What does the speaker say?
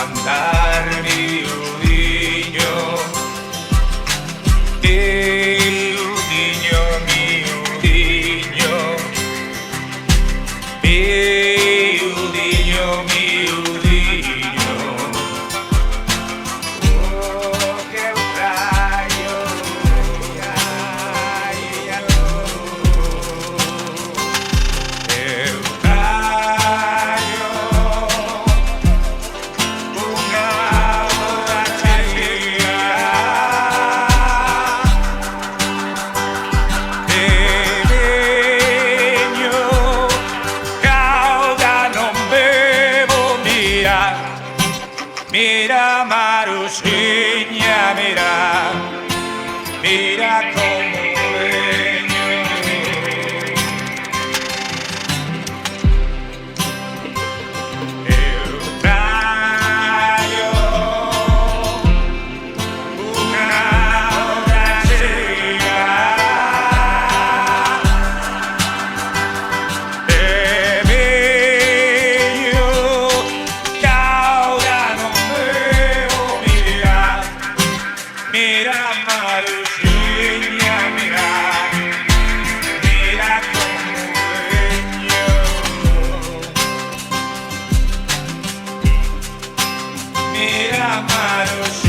andar miudiño, miudiño, miudiño, miudiño, miudiño. Oh, que rayo, ay, ay, eu raio unha borrachera de veño que auga non bebo. Mira, mira Maruxiña, mira, mira como veño. Eu traio unha borrachera de veño que auga non bebo. Mira, mira Maruxiña, mira, mira como veño. Mira Maruxiña.